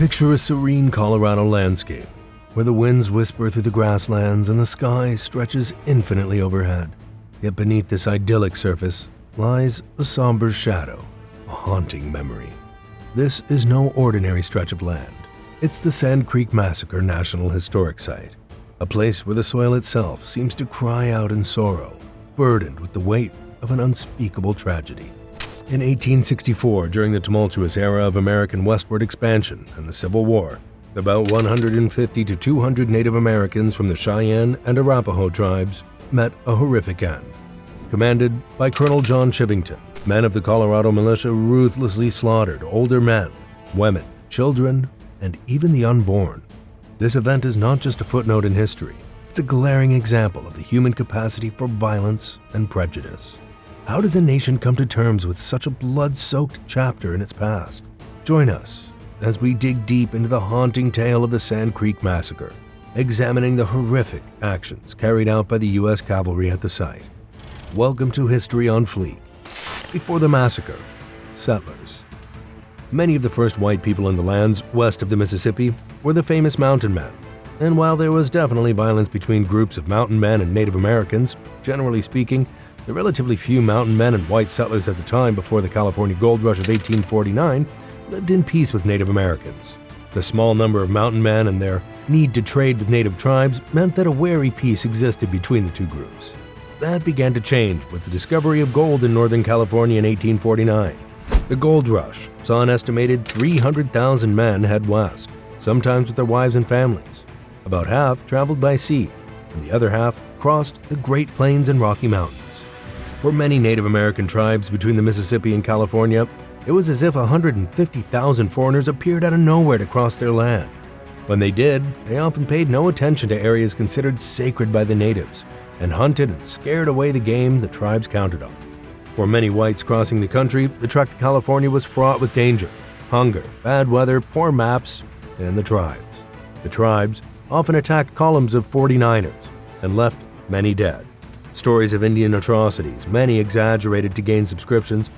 Picture a serene Colorado landscape, where the winds whisper through the grasslands and the sky stretches infinitely overhead. Yet beneath this idyllic surface lies a somber shadow, a haunting memory. This is no ordinary stretch of land. It's the Sand Creek Massacre National Historic Site, a place where the soil itself seems to cry out in sorrow, burdened with the weight of an unspeakable tragedy. In 1864, during the tumultuous era of American westward expansion and the Civil War, about 150 to 200 Native Americans from the Cheyenne and Arapaho tribes met a horrific end. Commanded by Colonel John Chivington, men of the Colorado militia ruthlessly slaughtered older men, women, children, and even the unborn. This event is not just a footnote in history. It's a glaring example of the human capacity for violence and prejudice. How does a nation come to terms with such a blood-soaked chapter in its past? Join us as we dig deep into the haunting tale of the Sand Creek Massacre, examining the horrific actions carried out by the U.S. Cavalry at the site. Welcome to History on Fleek. Before the massacre, settlers. Many of the first white people in the lands west of the Mississippi were the famous mountain men. And while there was definitely violence between groups of mountain men and Native Americans, generally speaking, the relatively few mountain men and white settlers at the time before the California Gold Rush of 1849 lived in peace with Native Americans. The small number of mountain men and their need to trade with native tribes meant that a wary peace existed between the two groups. That began to change with the discovery of gold in Northern California in 1849. The Gold Rush saw an estimated 300,000 men head west, sometimes with their wives and families. About half traveled by sea, and the other half crossed the Great Plains and Rocky Mountains. For many Native American tribes between the Mississippi and California, it was as if 150,000 foreigners appeared out of nowhere to cross their land. When they did, they often paid no attention to areas considered sacred by the natives, and hunted and scared away the game the tribes counted on. For many whites crossing the country, the trek to California was fraught with danger, hunger, bad weather, poor maps, and the tribes. The tribes often attacked columns of 49ers and left many dead. Stories of Indian atrocities, many exaggerated to gain subscriptions,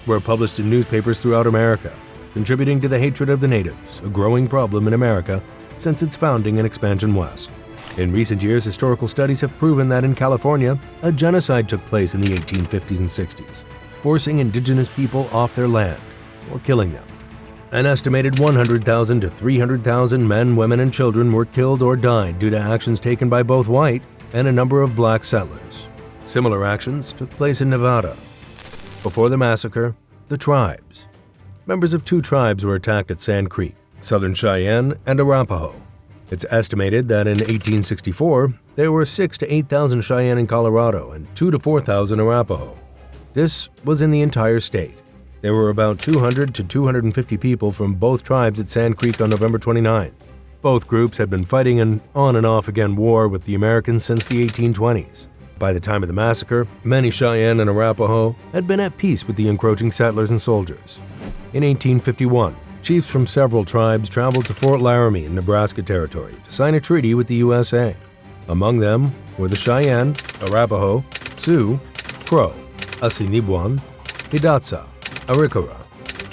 were published in newspapers throughout America, contributing to the hatred of the natives, a growing problem in America since its founding and expansion west. In recent years, historical studies have proven that in California, a genocide took place in the 1850s and 60s, forcing indigenous people off their land or killing them. An estimated 100,000 to 300,000 men, women, and children were killed or died due to actions taken by both white and a number of black settlers. Similar actions took place in Nevada. Before the massacre, the tribes. Members of two tribes were attacked at Sand Creek, Southern Cheyenne and Arapaho. It's estimated that in 1864, there were 6,000 to 8,000 Cheyenne in Colorado and 2,000 to 4,000 Arapaho. This was in the entire state. There were about 200 to 250 people from both tribes at Sand Creek on November 29th. Both groups had been fighting an on-and-off-again war with the Americans since the 1820s. By the time of the massacre, many Cheyenne and Arapaho had been at peace with the encroaching settlers and soldiers. In 1851, chiefs from several tribes traveled to Fort Laramie in Nebraska Territory to sign a treaty with the USA. Among them were the Cheyenne, Arapaho, Sioux, Crow, Assiniboine, Hidatsa, Arikara,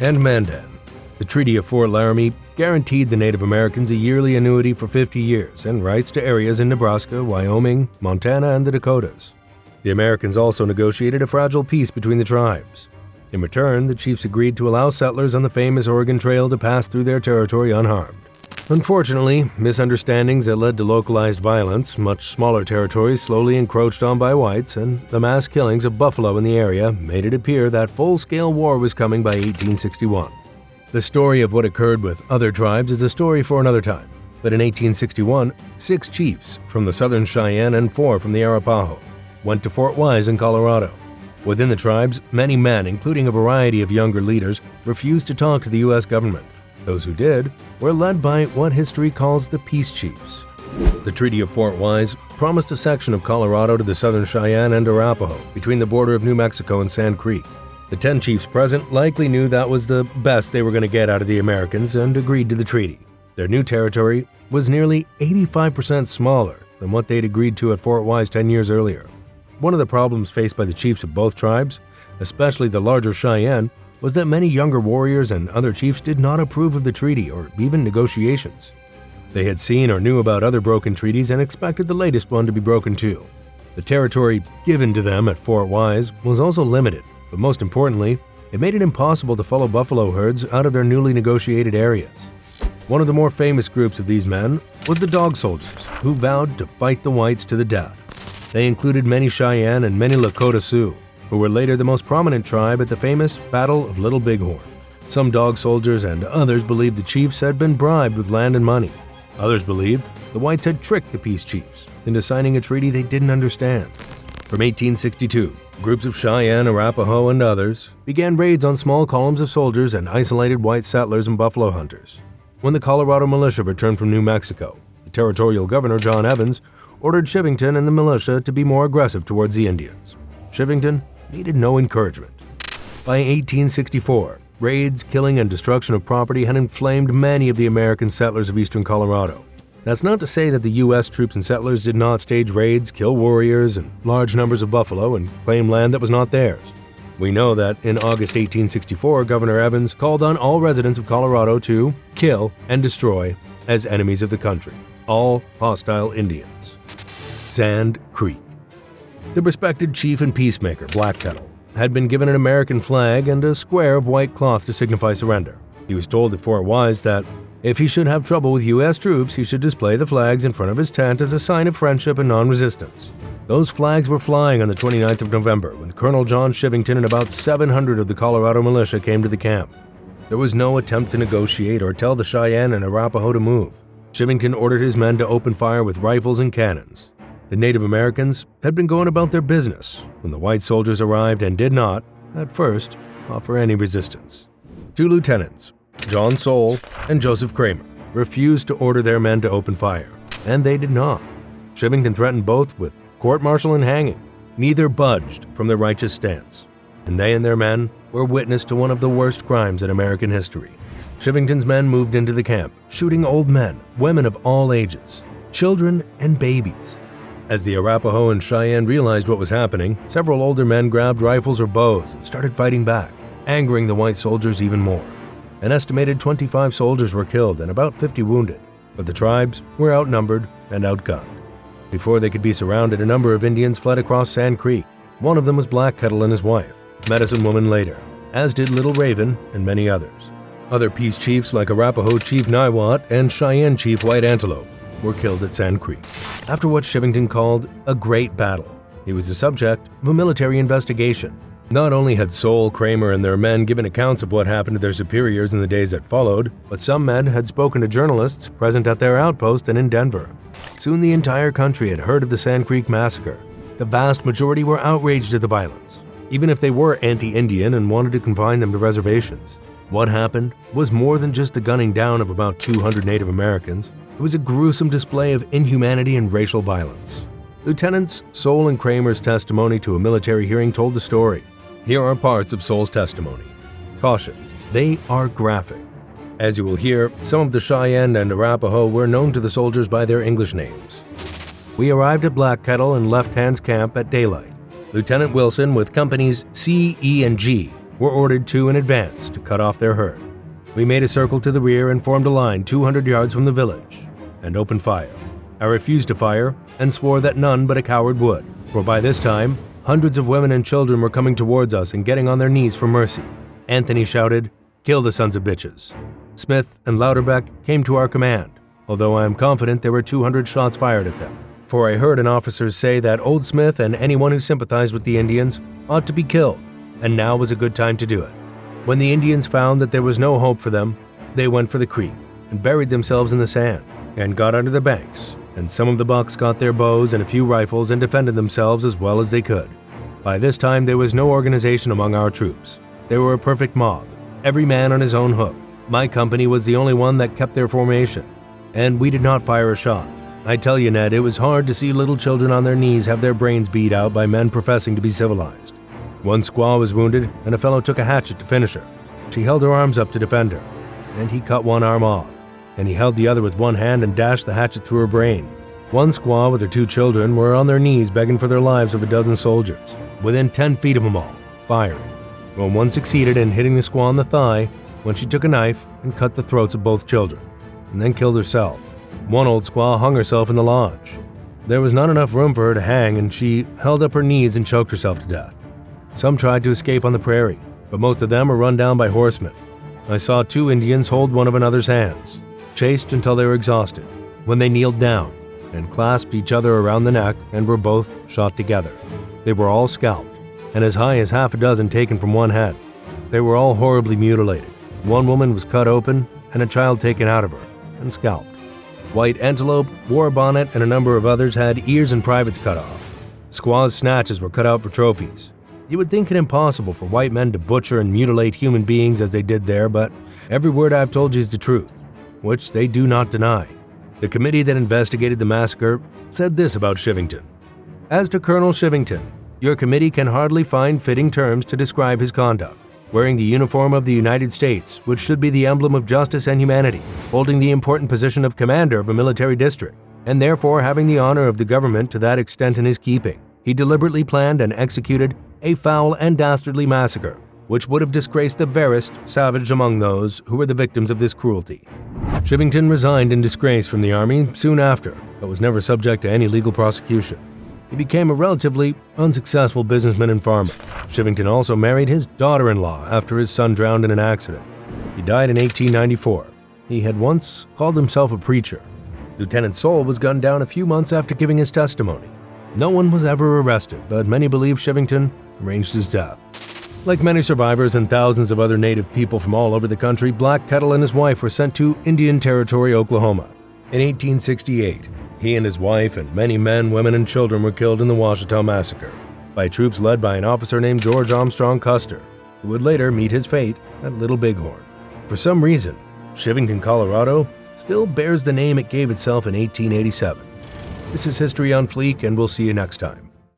and Mandan. The Treaty of Fort Laramie guaranteed the Native Americans a yearly annuity for 50 years and rights to areas in Nebraska, Wyoming, Montana, and the Dakotas. The Americans also negotiated a fragile peace between the tribes. In return, the chiefs agreed to allow settlers on the famous Oregon Trail to pass through their territory unharmed. Unfortunately, misunderstandings that led to localized violence, much smaller territories slowly encroached on by whites, and the mass killings of buffalo in the area made it appear that full-scale war was coming by 1861. The story of what occurred with other tribes is a story for another time, but in 1861, 6 chiefs from the Southern Cheyenne and 4 from the Arapaho went to Fort Wise in Colorado. Within the tribes, many men, including a variety of younger leaders, refused to talk to the U.S. government. Those who did were led by what history calls the Peace Chiefs. The Treaty of Fort Wise promised a section of Colorado to the Southern Cheyenne and Arapaho between the border of New Mexico and Sand Creek. The 10 chiefs present likely knew that was the best they were going to get out of the Americans and agreed to the treaty. Their new territory was nearly 85% smaller than what they'd agreed to at Fort Wise 10 years earlier. One of the problems faced by the chiefs of both tribes, especially the larger Cheyenne, was that many younger warriors and other chiefs did not approve of the treaty or even negotiations. They had seen or knew about other broken treaties and expected the latest one to be broken too. The territory given to them at Fort Wise was also limited, but most importantly, it made it impossible to follow buffalo herds out of their newly negotiated areas. One of the more famous groups of these men was the Dog Soldiers, who vowed to fight the whites to the death. They included many Cheyenne and many Lakota Sioux, who were later the most prominent tribe at the famous Battle of Little Bighorn. Some Dog Soldiers and others believed the chiefs had been bribed with land and money. Others believed the whites had tricked the peace chiefs into signing a treaty they didn't understand. From 1862, groups of Cheyenne, Arapaho, and others began raids on small columns of soldiers and isolated white settlers and buffalo hunters. When the Colorado militia returned from New Mexico, the territorial governor, John Evans, ordered Chivington and the militia to be more aggressive towards the Indians. Chivington needed no encouragement. By 1864, raids, killing, and destruction of property had inflamed many of the American settlers of eastern Colorado. That's not to say that the U.S. troops and settlers did not stage raids, kill warriors and large numbers of buffalo, and claim land that was not theirs. We know that in August 1864, Governor Evans called on all residents of Colorado to kill and destroy as enemies of the country all hostile Indians. Sand Creek. The respected chief and peacemaker, Black Kettle, had been given an American flag and a square of white cloth to signify surrender. He was told at Fort Wise that if he should have trouble with U.S. troops, he should display the flags in front of his tent as a sign of friendship and non-resistance. Those flags were flying on the 29th of November when Colonel John Chivington and about 700 of the Colorado militia came to the camp. There was no attempt to negotiate or tell the Cheyenne and Arapaho to move. Chivington ordered his men to open fire with rifles and cannons. The Native Americans had been going about their business when the white soldiers arrived and did not, at first, offer any resistance. Two lieutenants, John Soule and Joseph Kramer, refused to order their men to open fire, and they did not. Chivington threatened both with court-martial and hanging. Neither budged from their righteous stance, and they and their men were witness to one of the worst crimes in American history. Chivington's men moved into the camp, shooting old men, women of all ages, children, and babies. As the Arapaho and Cheyenne realized what was happening, several older men grabbed rifles or bows and started fighting back, angering the white soldiers even more. An estimated 25 soldiers were killed and about 50 wounded, but the tribes were outnumbered and outgunned. Before they could be surrounded, a number of Indians fled across Sand Creek. One of them was Black Kettle and his wife, Medicine Woman later, as did Little Raven and many others. Other peace chiefs like Arapaho Chief Niwot and Cheyenne Chief White Antelope were killed at Sand Creek. After what Chivington called a great battle, he was the subject of a military investigation. Not only had Soule, Kramer, and their men given accounts of what happened to their superiors in the days that followed, but some men had spoken to journalists present at their outpost and in Denver. Soon the entire country had heard of the Sand Creek Massacre. The vast majority were outraged at the violence, even if they were anti-Indian and wanted to confine them to reservations. What happened was more than just the gunning down of about 200 Native Americans. It was a gruesome display of inhumanity and racial violence. Lieutenants Soule and Kramer's testimony to a military hearing told the story. Here are parts of Soule's testimony. Caution, they are graphic. As you will hear, some of the Cheyenne and Arapaho were known to the soldiers by their English names. We arrived at Black Kettle and Left Hand's camp at daylight. Lieutenant Wilson with companies C, E, and G were ordered to in advance to cut off their herd. We made a circle to the rear and formed a line 200 yards from the village and opened fire. I refused to fire and swore that none but a coward would, for by this time, hundreds of women and children were coming towards us and getting on their knees for mercy. Anthony shouted, "Kill the sons of bitches." Smith and Louderbeck came to our command, although I am confident there were 200 shots fired at them, for I heard an officer say that Old Smith and anyone who sympathized with the Indians ought to be killed, and now was a good time to do it. When the Indians found that there was no hope for them, they went for the creek and buried themselves in the sand and got under the banks, and some of the bucks got their bows and a few rifles and defended themselves as well as they could. By this time, there was no organization among our troops. They were a perfect mob, every man on his own hook. My company was the only one that kept their formation, and we did not fire a shot. I tell you, Ned, it was hard to see little children on their knees have their brains beat out by men professing to be civilized. One squaw was wounded, and a fellow took a hatchet to finish her. She held her arms up to defend her, and he cut one arm off, and he held the other with one hand and dashed the hatchet through her brain. One squaw with her 2 children were on their knees begging for their lives of a dozen soldiers, within 10 feet of them all, firing. Well, one succeeded in hitting the squaw in the thigh when she took a knife and cut the throats of both children, and then killed herself. One old squaw hung herself in the lodge. There was not enough room for her to hang, and she held up her knees and choked herself to death. Some tried to escape on the prairie, but most of them were run down by horsemen. I saw 2 Indians hold one of another's hands, chased until they were exhausted, when they kneeled down and clasped each other around the neck and were both shot together. They were all scalped, and as high as half a dozen taken from one head. They were all horribly mutilated. One woman was cut open and a child taken out of her and scalped. White Antelope, War Bonnet, and a number of others had ears and privates cut off. Squaws' snatches were cut out for trophies. You would think it impossible for white men to butcher and mutilate human beings as they did there, but every word I've told you is the truth, which they do not deny. The committee that investigated the massacre said this about Chivington. As to Colonel Chivington, your committee can hardly find fitting terms to describe his conduct. Wearing the uniform of the United States, which should be the emblem of justice and humanity, holding the important position of commander of a military district, and therefore having the honor of the government to that extent in his keeping, he deliberately planned and executed a foul and dastardly massacre, which would have disgraced the veriest savage among those who were the victims of this cruelty. Chivington resigned in disgrace from the army soon after, but was never subject to any legal prosecution. He became a relatively unsuccessful businessman and farmer. Chivington also married his daughter-in-law after his son drowned in an accident. He died in 1894. He had once called himself a preacher. Lieutenant Soule was gunned down a few months after giving his testimony. No one was ever arrested, but many believe Chivington arranged his death. Like many survivors and thousands of other Native people from all over the country, Black Kettle and his wife were sent to Indian Territory, Oklahoma. In 1868, he and his wife and many men, women, and children were killed in the Washita Massacre by troops led by an officer named George Armstrong Custer, who would later meet his fate at Little Bighorn. For some reason, Chivington, Colorado still bears the name it gave itself in 1887. This is History on Fleek, and we'll see you next time.